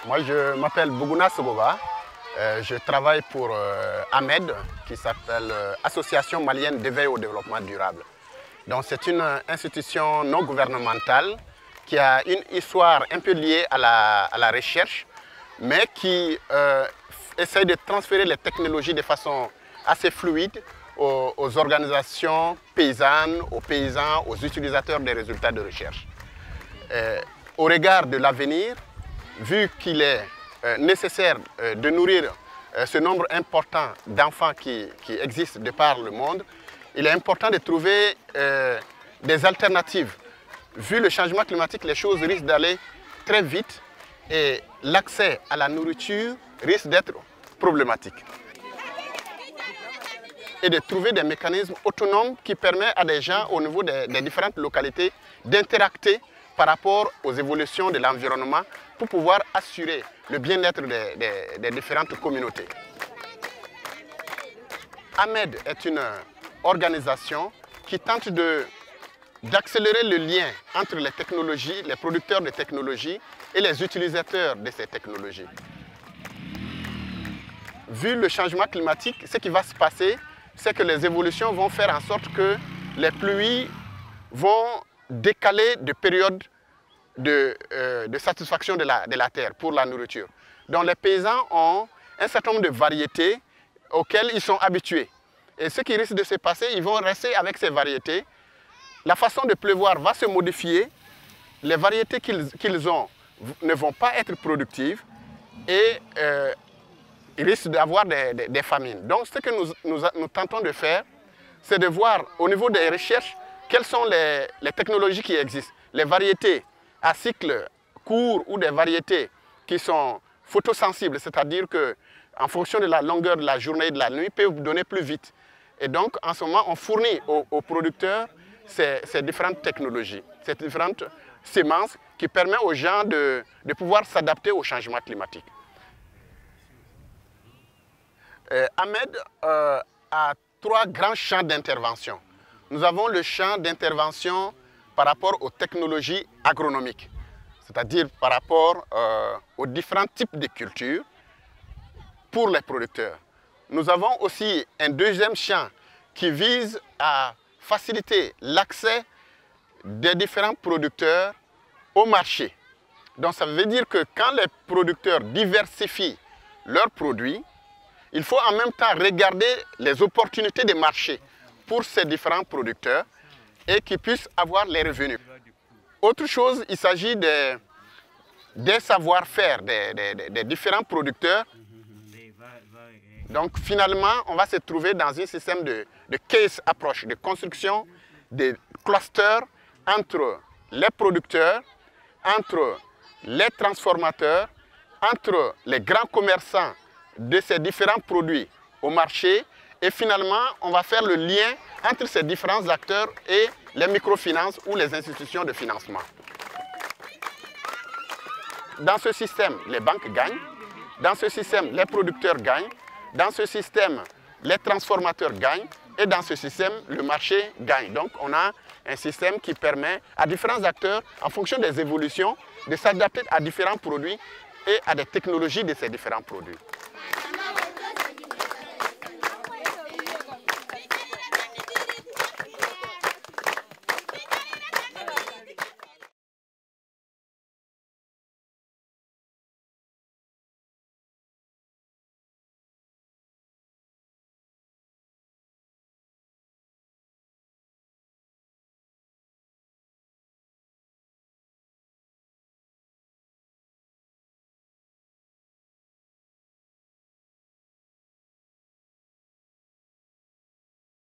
Moi, je m'appelle Bougouna Soboba. Je travaille pour AMED, qui s'appelle Association malienne d'éveil au développement durable. Donc, c'est une institution non gouvernementale qui a une histoire un peu liée à la recherche, mais qui essaye de transférer les technologies de façon assez fluide aux organisations paysannes, aux paysans, aux utilisateurs des résultats de recherche. Au regard de l'avenir, vu qu'il est nécessaire de nourrir ce nombre important d'enfants qui existent de par le monde, il est important de trouver des alternatives. Vu le changement climatique, les choses risquent d'aller très vite et l'accès à la nourriture risque d'être problématique. Et de trouver des mécanismes autonomes qui permettent à des gens au niveau des différentes localités d'interacter par rapport aux évolutions de l'environnement pour pouvoir assurer le bien-être des différentes communautés. AMED est une organisation qui tente d'accélérer le lien entre les technologies, les producteurs de technologies et les utilisateurs de ces technologies. Vu le changement climatique, ce qui va se passer, c'est que les évolutions vont faire en sorte que les pluies vont décaler de périodes de satisfaction de la terre pour la nourriture. Donc les paysans ont un certain nombre de variétés auxquelles ils sont habitués. Et ce qui risque de se passer, ils vont rester avec ces variétés. La façon de pleuvoir va se modifier. Les variétés qu'ils ont ne vont pas être productives et ils risquent d'avoir des famines. Donc ce que nous tentons de faire, c'est de voir au niveau des recherches quelles sont les technologies qui existent. Les variétés à cycle court ou des variétés qui sont photosensibles, c'est-à-dire qu'en fonction de la longueur de la journée et de la nuit, peuvent donner plus vite. Et donc, en ce moment, on fournit aux producteurs ces différentes technologies, ces différentes semences qui permettent aux gens de pouvoir s'adapter au changement climatique. AMED a 3 grands champs d'intervention. Nous avons le champ d'intervention par rapport aux technologies agronomiques, c'est-à-dire par rapport aux différents types de cultures pour les producteurs. Nous avons aussi un deuxième champ qui vise à faciliter l'accès des différents producteurs au marché. Donc ça veut dire que quand les producteurs diversifient leurs produits, il faut en même temps regarder les opportunités de marché pour ces différents producteurs et qu'ils puissent avoir les revenus. Autre chose, il s'agit des savoir-faire des différents producteurs. Donc finalement, on va se trouver dans un système de case approach, de construction des clusters entre les producteurs, entre les transformateurs, entre les grands commerçants de ces différents produits au marché. Et finalement, on va faire le lien entre ces différents acteurs et les microfinances ou les institutions de financement. Dans ce système, les banques gagnent. Dans ce système, les producteurs gagnent. Dans ce système, les transformateurs gagnent. Et dans ce système, le marché gagne. Donc, on a un système qui permet à différents acteurs, en fonction des évolutions, de s'adapter à différents produits et à des technologies de ces différents produits.